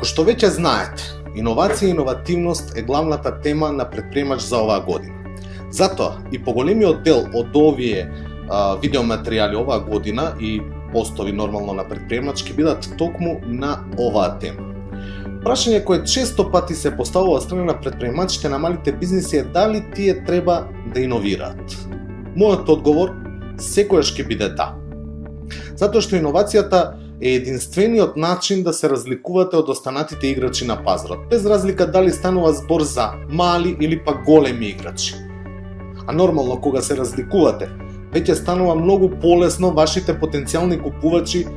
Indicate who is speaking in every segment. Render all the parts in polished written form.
Speaker 1: Како што веќе знаете, иновација и иновативност е главната тема на Предприемач за оваа година. Затоа и поголемиот дел од овие видеоматеријали оваа година и постови нормално на Предприемач ќе бидат токму на оваа тема. Прашање кое често пати се поставува од страна на предприемачите на малите бизниси е дали тие треба да иновираат. Мојот одговор секојаш ќе биде да. Затоа што иновацијата е единствениот начин да се разликувате од останатите играчи на пазарот, без разлика дали станува збор за мали или пак големи играчи. А нормално кога се разликувате, веќе станува многу полесно вашите потенцијални купувачи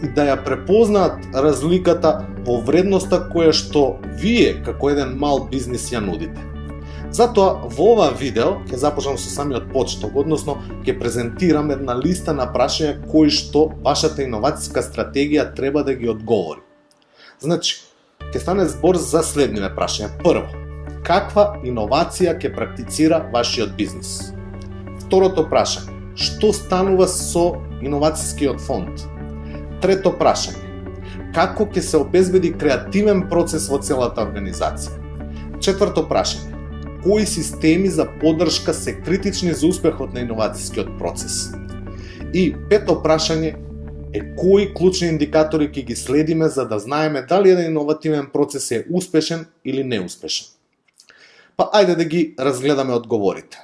Speaker 1: и да ја препознаат разликата во вредноста која што вие како еден мал бизнис ја нудите. Затоа во ова видео ќе започнам со самиот почеток, односно ќе презентирам една листа на прашања кои што вашата иновацијска стратегија треба да ги одговори. Значи, ќе стане збор за следниве прашања. Прво, каква иновација ќе практицира вашиот бизнис? Второто прашање, што станува со иновацијскиот фонд? Трето прашање, како ќе се обезбеди креативен процес во целата организација? Четврто прашање, кои системи за поддршка се критични за успехот на иновацијскиот процес? И пето прашање е кои клучни индикатори ќе ги следиме за да знаеме дали еден иновативен процес е успешен или неуспешен. Па ајде да ги разгледаме одговорите.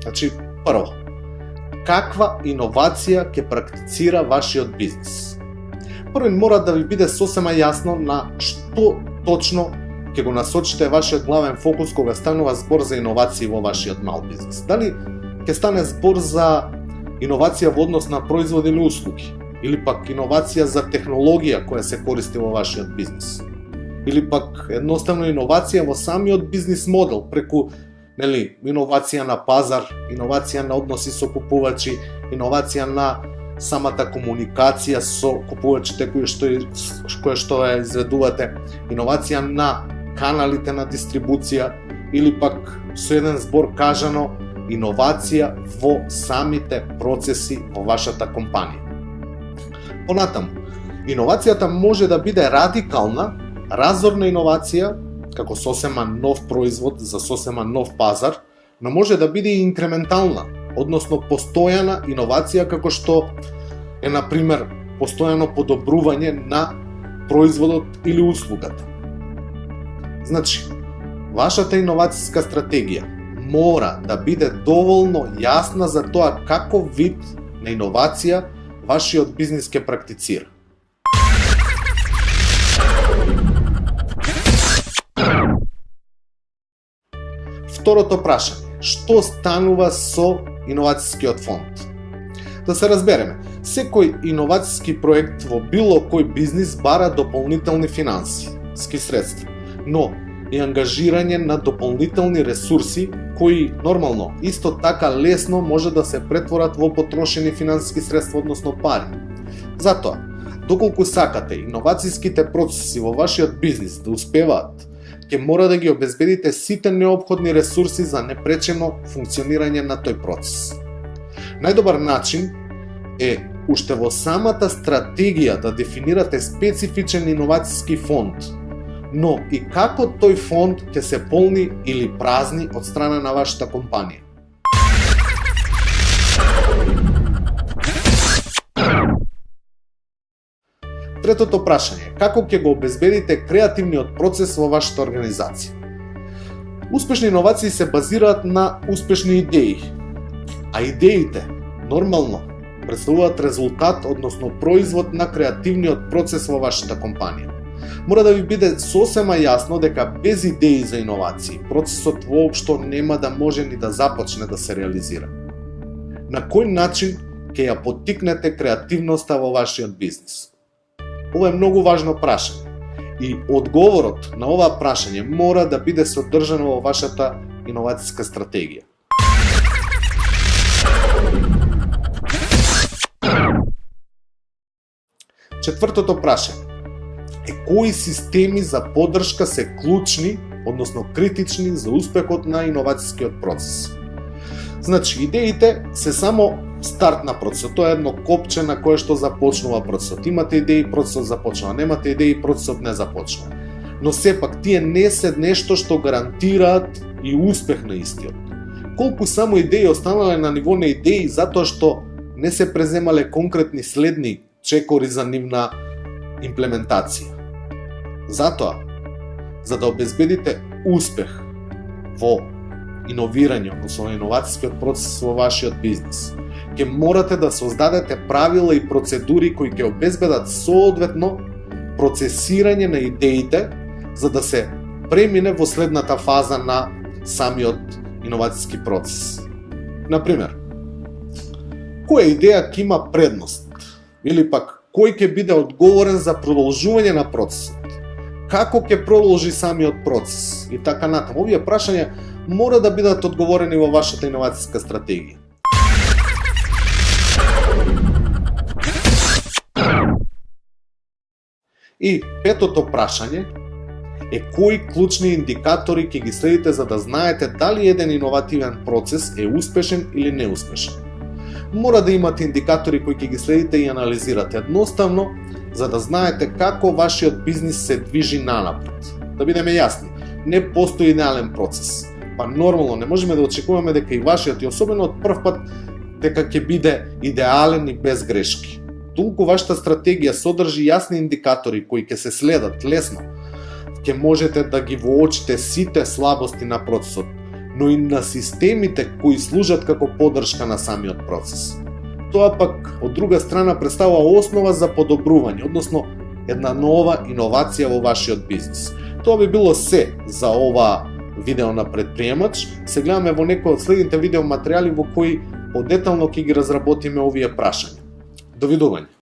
Speaker 1: Значи, прво, каква иновација ќе практицира вашиот бизнес? Прво мора да ви биде сосема јасно на што точно ќе го насочите вашиот главен фокус кога станува збор за иновации во вашиот мал бизнес. Дали ќе стане збор за иновација во однос на производи или услуги, или пак иновација за технологија која се користи во вашиот бизнес, или пак едноставно иновација во самиот бизнис модел преку иновација на пазар, иновација на односи со купувачи, иновација на самата комуникација со купувачите кои што ја изведувате, иновација на каналите на дистрибуција или пак со еден збор кажано иновација во самите процеси во вашата компанија. Понатаму, иновацијата може да биде радикална, разорна иновација, како сосема нов производ за сосема нов пазар, но може да биде и инкрементална, односно постојана иновација како што е, например, постојано подобрување на производот или услугата. Значи, вашата иновацијска стратегија мора да биде доволно јасна за тоа каков вид на иновација вашиот бизнис ќе практицира. Второто прашање, што станува со иновацијскиот фонд? Да се разбереме, секој иновацијски проект во било кој бизнис бара дополнителни финансиски средства, но и ангажирање на дополнителни ресурси кои нормално исто така лесно може да се претворат во потрошени финансиски средства, односно пари. Затоа, доколку сакате иновацијските процеси во вашиот бизнис да успеваат, ќе мора да ги обезбедите сите неопходни ресурси за непречено функционирање на тој процес. Најдобар начин е уште во самата стратегија да дефинирате специфичен иновацијски фонд, но и како тој фонд ќе се полни или празни од страна на вашата компанија. Третото прашање, како ќе го обезбедите креативниот процес во вашата организација? Успешни иновации се базираат на успешни идеи, а идеите, нормално, представуваат резултат, односно производ на креативниот процес во вашата компанија. Мора да ви биде сосема јасно дека без идеи за иновации, процесот воопшто нема да може ни да започне да се реализира. На кој начин ќе ја поттикнете креативноста во вашиот бизнис? Ова е многу важно прашање и одговорот на ова прашање мора да биде содржано во вашата иновацијска стратегија. Четвртото прашање е кои системи за поддршка се клучни, односно критични за успехот на иновацијскиот процес. Значи, идеите се само старт на процесот. Тоа е едно копче на кое што започнува процесот. Имате идеи, процесот започнува. Немате идеи, процесот не започнува. Но сепак тие не се нешто што гарантираат и успех на истиот. Колку само идеи останале на ниво на идеи затоа што не се преземале конкретни следни чекори за нивна имплементација. Затоа, за да обезбедите успех во иновирање, односно иновацијскиот процес во вашиот бизнис, ќе морате да создадете правила и процедури кои ќе обезбедат соодветно процесирање на идеите за да се премине во следната фаза на самиот иновацијски процес. Например, која идеја ќе има предност? Или пак, кој ќе биде одговорен за продолжување на процесот? Како ќе продолжи самиот процес? И така натаму. Овие прашања мора да бидат одговорени во вашата иновацијска стратегија. И петото прашање е кои клучни индикатори ќе ги следите за да знаете дали еден иновативен процес е успешен или неуспешен. Мора да имате индикатори кои ќе ги следите и анализирате едноставно, за да знаете како вашиот бизнис се движи нанапред. Да бидеме јасни, не постои идеален процес. Па нормално не можеме да очекуваме дека и вашиот, и особено од прв пат, дека ќе биде идеален и без грешки. Толку вашата стратегија содржи јасни индикатори кои ќе се следат лесно, ќе можете да ги воочите сите слабости на процесот, но и на системите кои служат како поддршка на самиот процес. Тоа пак, од друга страна, представува основа за подобрување, односно една нова иновација во вашиот бизнис. Тоа би било се за ова видео на предприемач. Се гледаме во некои од следните видеоматеријали во кои подетално ќе ги разработиме овие прашања. Довидување!